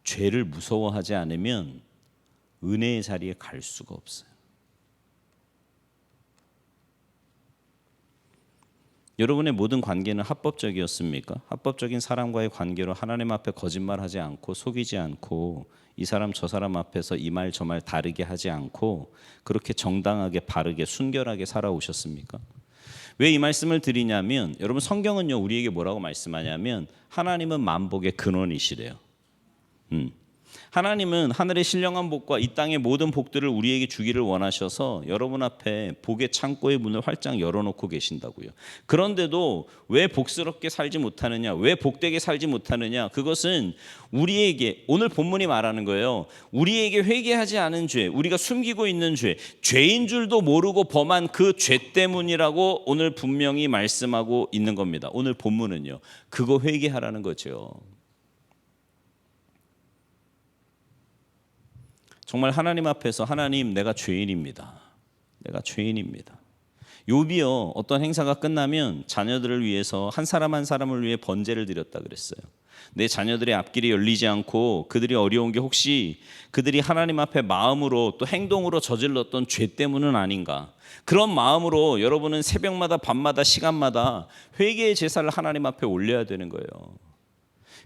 죄를 무서워하지 않으면 은혜의 자리에 갈 수가 없어요. 여러분의 모든 관계는 합법적이었습니까? 합법적인 사람과의 관계로 하나님 앞에 거짓말하지 않고 속이지 않고 이 사람 저 사람 앞에서 이 말 저 말 다르게 하지 않고 그렇게 정당하게 바르게 순결하게 살아오셨습니까? 왜 이 말씀을 드리냐면, 여러분 성경은요, 우리에게 뭐라고 말씀하냐면 하나님은 만복의 근원이시래요. 하나님은 하늘의 신령한 복과 이 땅의 모든 복들을 우리에게 주기를 원하셔서 여러분 앞에 복의 창고의 문을 활짝 열어놓고 계신다고요. 그런데도 왜 복스럽게 살지 못하느냐, 왜 복되게 살지 못하느냐, 그것은 우리에게, 오늘 본문이 말하는 거예요, 우리에게 회개하지 않은 죄, 우리가 숨기고 있는 죄, 죄인 줄도 모르고 범한 그 죄 때문이라고 오늘 분명히 말씀하고 있는 겁니다. 오늘 본문은요, 그거 회개하라는 거죠. 정말 하나님 앞에서, 하나님 내가 죄인입니다. 욥이요, 어떤 행사가 끝나면 자녀들을 위해서 한 사람 한 사람을 위해 번제를 드렸다 그랬어요. 내 자녀들의 앞길이 열리지 않고 그들이 어려운 게 혹시 그들이 하나님 앞에 마음으로 또 행동으로 저질렀던 죄 때문은 아닌가, 그런 마음으로 여러분은 새벽마다 밤마다 시간마다 회개의 제사를 하나님 앞에 올려야 되는 거예요.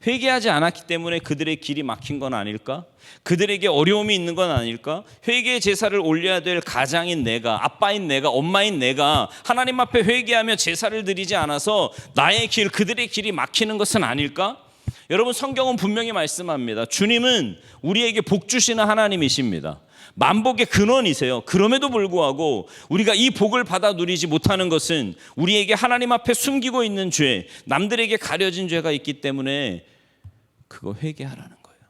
회개하지 않았기 때문에 그들의 길이 막힌 건 아닐까? 그들에게 어려움이 있는 건 아닐까? 회개의 제사를 올려야 될 가장인 내가, 아빠인 내가, 엄마인 내가 하나님 앞에 회개하며 제사를 드리지 않아서 나의 길, 그들의 길이 막히는 것은 아닐까? 여러분 성경은 분명히 말씀합니다. 주님은 우리에게 복 주시는 하나님이십니다. 만복의 근원이세요. 그럼에도 불구하고 우리가 이 복을 받아 누리지 못하는 것은 우리에게 하나님 앞에 숨기고 있는 죄, 남들에게 가려진 죄가 있기 때문에 그거 회개하라는 거예요.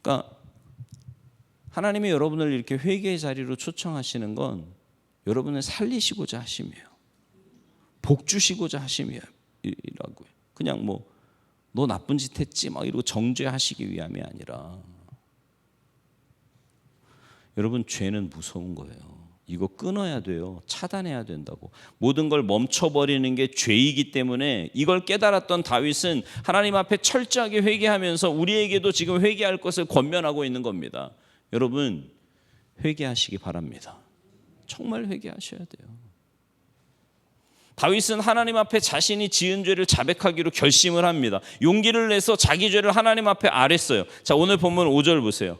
그러니까 하나님이 여러분을 이렇게 회개의 자리로 초청하시는 건 여러분을 살리시고자 하심이에요. 복 주시고자 하심이라고요. 그냥 너 나쁜 짓 했지 막 이러고 정죄하시기 위함이 아니라, 여러분 죄는 무서운 거예요. 이거 끊어야 돼요. 차단해야 된다고. 모든 걸 멈춰버리는 게 죄이기 때문에 이걸 깨달았던 다윗은 하나님 앞에 철저하게 회개하면서 우리에게도 지금 회개할 것을 권면하고 있는 겁니다. 여러분 회개하시기 바랍니다. 정말 회개하셔야 돼요. 다윗은 하나님 앞에 자신이 지은 죄를 자백하기로 결심을 합니다. 용기를 내서 자기 죄를 하나님 앞에 아랬어요. 자, 오늘 본문 5절 보세요.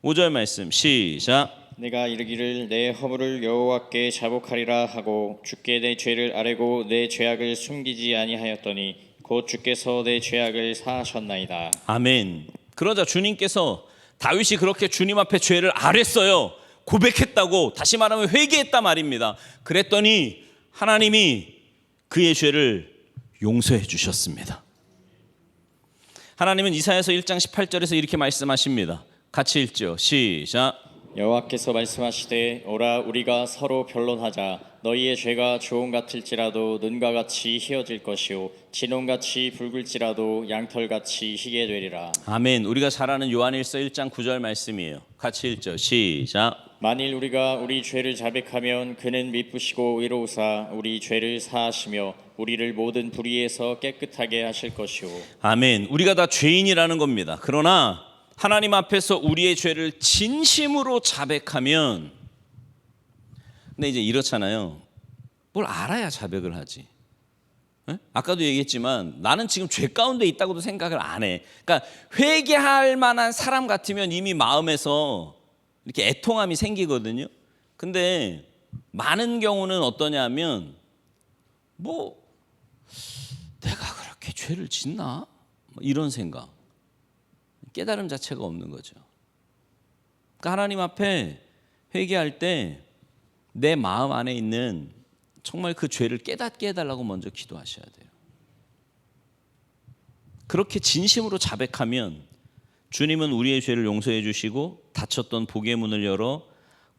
5절 말씀 시작. 내가 이르기를 내 허물을 여호와께 자복하리라 하고 주께 내 죄를 아뢰고 내 죄악을 숨기지 아니하였더니 곧 주께서 내 죄악을 사하셨나이다. 아멘. 그러자 주님께서 다윗이 그렇게 주님 앞에 죄를 아랬어요. 고백했다고, 다시 말하면 회개했다 말입니다. 그랬더니 하나님이 그의 죄를 용서해 주셨습니다. 하나님은 이사야서 1장 18절에서 이렇게 말씀하십니다. 같이 읽죠. 시작. 여호와께서 말씀하시되 오라 우리가 서로 변론하자. 너희의 죄가 주홍 같을지라도 눈과 같이 희어질 것이요 진홍같이 붉을지라도 양털같이 희게 되리라. 아멘. 우리가 잘 아는 요한일서 1장 9절 말씀이에요. 같이 읽죠. 시작. 만일 우리가 우리 죄를 자백하면 그는 미쁘시고 의로우사 우리 죄를 사하시며 우리를 모든 불의에서 깨끗하게 하실 것이요. 아멘. 우리가 다 죄인이라는 겁니다. 그러나 하나님 앞에서 우리의 죄를 진심으로 자백하면, 근데 이제 이렇잖아요. 뭘 알아야 자백을 하지. 에? 아까도 얘기했지만 나는 지금 죄 가운데 있다고도 생각을 안 해. 그러니까 회개할 만한 사람 같으면 이미 마음에서 이렇게 애통함이 생기거든요. 근데 많은 경우는 어떠냐면 내가 그렇게 죄를 짓나? 이런 생각. 깨달음 자체가 없는 거죠. 그러니까 하나님 앞에 회개할 때 내 마음 안에 있는 정말 그 죄를 깨닫게 해달라고 먼저 기도하셔야 돼요. 그렇게 진심으로 자백하면 주님은 우리의 죄를 용서해 주시고 닫혔던 복의 문을 열어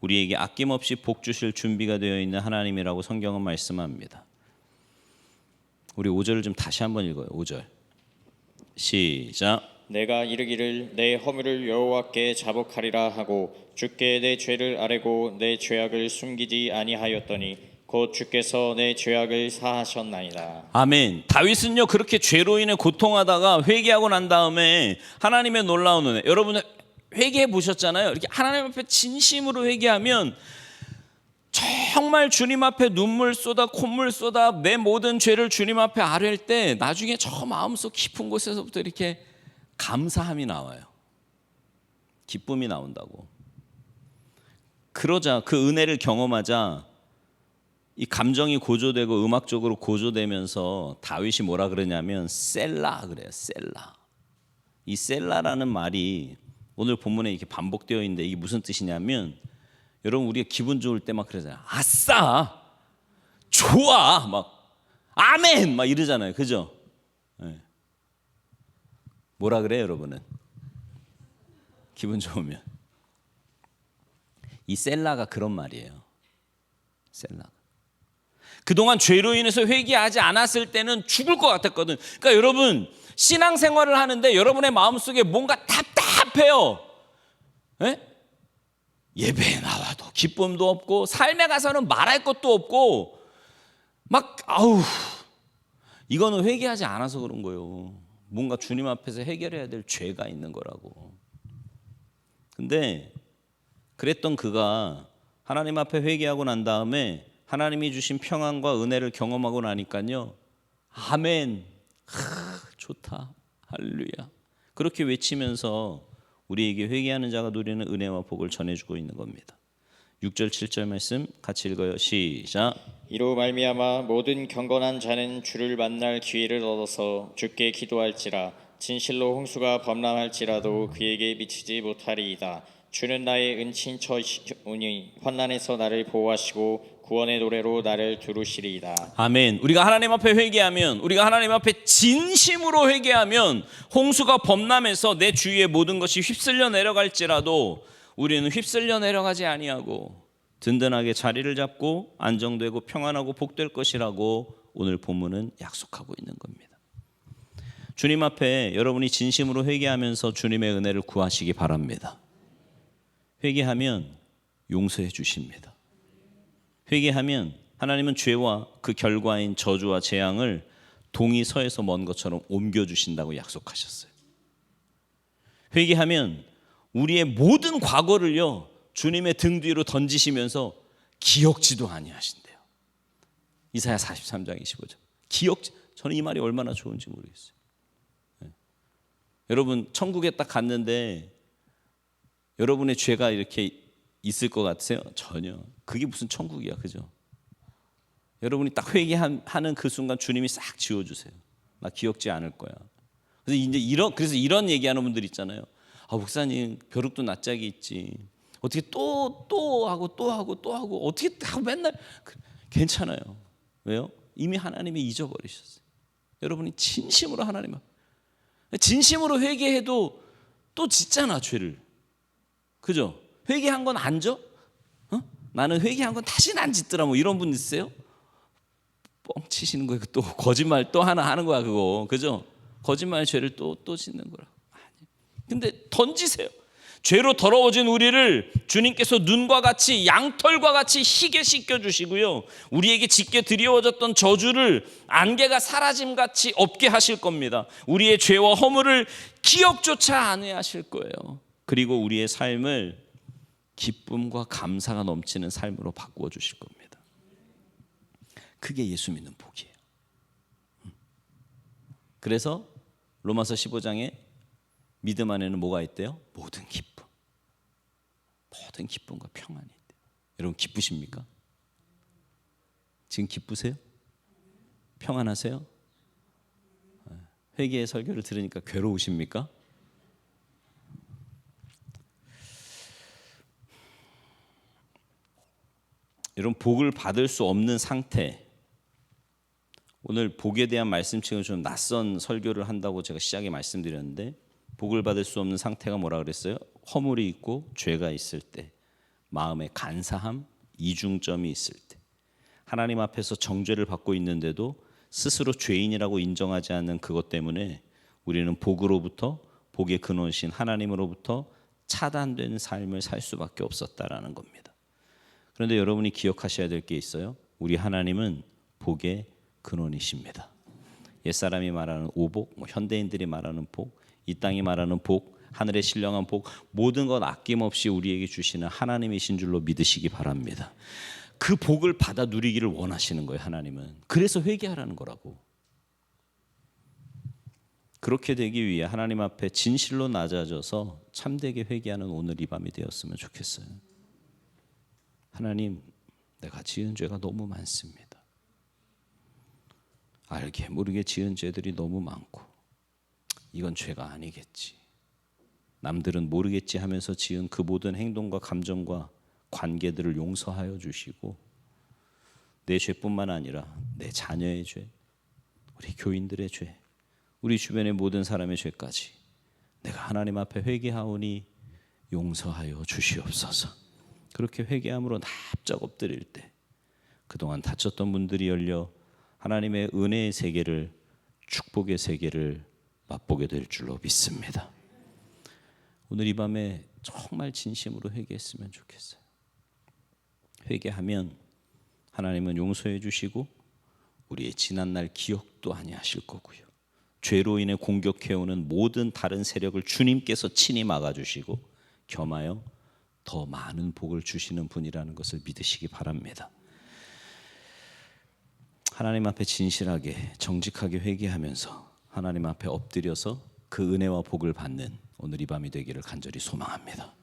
우리에게 아낌없이 복 주실 준비가 되어 있는 하나님이라고 성경은 말씀합니다. 우리 5절을 좀 다시 한번 읽어요. 5절 시작. 내가 이르기를 내 허물을 여호와께 자복하리라 하고 주께 내 죄를 아뢰고 내 죄악을 숨기지 아니하였더니 곧 주께서 내 죄악을 사하셨나이다. 아멘. 다윗은요 그렇게 죄로 인해 고통하다가 회개하고 난 다음에 하나님의 놀라운 은혜, 여러분 회개해 보셨잖아요. 이렇게 하나님 앞에 진심으로 회개하면 정말 주님 앞에 눈물 쏟아 콧물 쏟아 내 모든 죄를 주님 앞에 아뢰을 때 나중에 저 마음속 깊은 곳에서부터 이렇게 감사함이 나와요. 기쁨이 나온다고. 그러자 그 은혜를 경험하자 이 감정이 고조되고 음악적으로 고조되면서 다윗이 뭐라 그러냐면 셀라 그래요. 셀라. 이 셀라라는 말이 오늘 본문에 이렇게 반복되어 있는데 이게 무슨 뜻이냐면, 여러분 우리가 기분 좋을 때 막 그러잖아요. 아싸, 좋아, 막 아멘 막 이러잖아요. 그죠? 네. 뭐라 그래요, 여러분은? 기분 좋으면. 이 셀라가 그런 말이에요. 셀라. 그동안 죄로 인해서 회개하지 않았을 때는 죽을 것 같았거든. 그러니까 여러분 신앙생활을 하는데 여러분의 마음속에 뭔가 답답해요. 에? 예배에 나와도 기쁨도 없고 삶에 가서는 말할 것도 없고 막 이거는 회개하지 않아서 그런 거예요. 뭔가 주님 앞에서 해결해야 될 죄가 있는 거라고. 근데 그랬던 그가 하나님 앞에 회개하고 난 다음에 하나님이 주신 평안과 은혜를 경험하고 나니까요. 아멘. 좋다. 할렐루야. 그렇게 외치면서 우리에게 회개하는 자가 누리는 은혜와 복을 전해주고 있는 겁니다. 6절 7절 말씀 같이 읽어요. 시작. 이로 말미암아 모든 경건한 자는 주를 만날 기회를 얻어서 주께 기도할지라. 진실로 홍수가 범람할지라도 그에게 미치지 못하리이다. 주는 나의 은친처이오니 환난에서 나를 보호하시고 구원의 노래로 나를 두루시리이다. 아멘. 우리가 하나님 앞에 회개하면, 우리가 하나님 앞에 진심으로 회개하면 홍수가 범람해서 내 주위의 모든 것이 휩쓸려 내려갈지라도 우리는 휩쓸려 내려가지 아니하고 든든하게 자리를 잡고 안정되고 평안하고 복될 것이라고 오늘 본문은 약속하고 있는 겁니다. 주님 앞에 여러분이 진심으로 회개하면서 주님의 은혜를 구하시기 바랍니다. 회개하면 용서해 주십니다. 회개하면 하나님은 죄와 그 결과인 저주와 재앙을 동이 서에서 먼 것처럼 옮겨주신다고 약속하셨어요. 회개하면 우리의 모든 과거를요 주님의 등 뒤로 던지시면서 기억지도 아니하신대요. 이사야 43장 25절. 저는 이 말이 얼마나 좋은지 모르겠어요. 네. 여러분 천국에 딱 갔는데 여러분의 죄가 이렇게 있을 것 같으세요? 전혀. 그게 무슨 천국이야, 그죠? 여러분이 딱 회개하는 그 순간 주님이 싹 지워주세요. 나 기억지 않을 거야. 그래서 이런 얘기하는 분들 있잖아요. 아, 목사님 벼룩도 낯짝이 있지. 어떻게 또 하고 어떻게 하고 맨날 괜찮아요. 왜요? 이미 하나님이 잊어버리셨어요. 여러분이 진심으로 하나님 앞에 진심으로 회개해도 또 짓잖아, 죄를. 그죠? 회개한 건 안 져? 나는 회개한 건 다시는 안 짓더라. 뭐 이런 분 있어요? 뻥치시는 거예요. 또 거짓말 또 하나 하는 거야, 그거. 그죠? 거짓말 죄를 또 짓는 거라. 아니. 근데 던지세요. 죄로 더러워진 우리를 주님께서 눈과 같이 양털과 같이 희게 씻겨 주시고요. 우리에게 짙게 드리워졌던 저주를 안개가 사라짐같이 없게 하실 겁니다. 우리의 죄와 허물을 기억조차 안 하실 거예요. 그리고 우리의 삶을 기쁨과 감사가 넘치는 삶으로 바꾸어 주실 겁니다. 그게 예수 믿는 복이에요. 그래서 로마서 15장에 믿음 안에는 뭐가 있대요? 모든 기쁨과 평안이 있대요. 여러분 기쁘십니까? 지금 기쁘세요? 평안하세요? 회개의 설교를 들으니까 괴로우십니까? 여러분 복을 받을 수 없는 상태, 오늘 복에 대한 말씀책은 좀 낯선 설교를 한다고 제가 시작에 말씀드렸는데 복을 받을 수 없는 상태가 뭐라 그랬어요? 허물이 있고 죄가 있을 때, 마음에 간사함, 이중점이 있을 때, 하나님 앞에서 정죄를 받고 있는데도 스스로 죄인이라고 인정하지 않는 그것 때문에 우리는 복으로부터, 복의 근원이신 하나님으로부터 차단된 삶을 살 수밖에 없었다라는 겁니다. 그런데 여러분이 기억하셔야 될 게 있어요. 우리 하나님은 복의 근원이십니다. 옛사람이 말하는 오복, 현대인들이 말하는 복, 이 땅이 말하는 복, 하늘의 신령한 복, 모든 것 아낌없이 우리에게 주시는 하나님이신 줄로 믿으시기 바랍니다. 그 복을 받아 누리기를 원하시는 거예요, 하나님은. 그래서 회개하라는 거라고. 그렇게 되기 위해 하나님 앞에 진실로 낮아져서 참되게 회개하는 오늘 이 밤이 되었으면 좋겠어요. 하나님, 내가 지은 죄가 너무 많습니다. 알게 모르게 지은 죄들이 너무 많고 이건 죄가 아니겠지, 남들은 모르겠지 하면서 지은 그 모든 행동과 감정과 관계들을 용서하여 주시고 내 죄뿐만 아니라 내 자녀의 죄, 우리 교인들의 죄, 우리 주변의 모든 사람의 죄까지 내가 하나님 앞에 회개하오니 용서하여 주시옵소서. 그렇게 회개함으로 납작 엎드릴 때 그동안 다쳤던 문들이 열려 하나님의 은혜의 세계를, 축복의 세계를 맛보게 될 줄로 믿습니다. 오늘 이 밤에 정말 진심으로 회개했으면 좋겠어요. 회개하면 하나님은 용서해 주시고 우리의 지난날 기억도 아니하실 거고요. 죄로 인해 공격해오는 모든 다른 세력을 주님께서 친히 막아주시고 겸하여 더 많은 복을 주시는 분이라는 것을 믿으시기 바랍니다. 하나님 앞에 진실하게 정직하게 회개하면서 하나님 앞에 엎드려서 그 은혜와 복을 받는 오늘 이 밤이 되기를 간절히 소망합니다.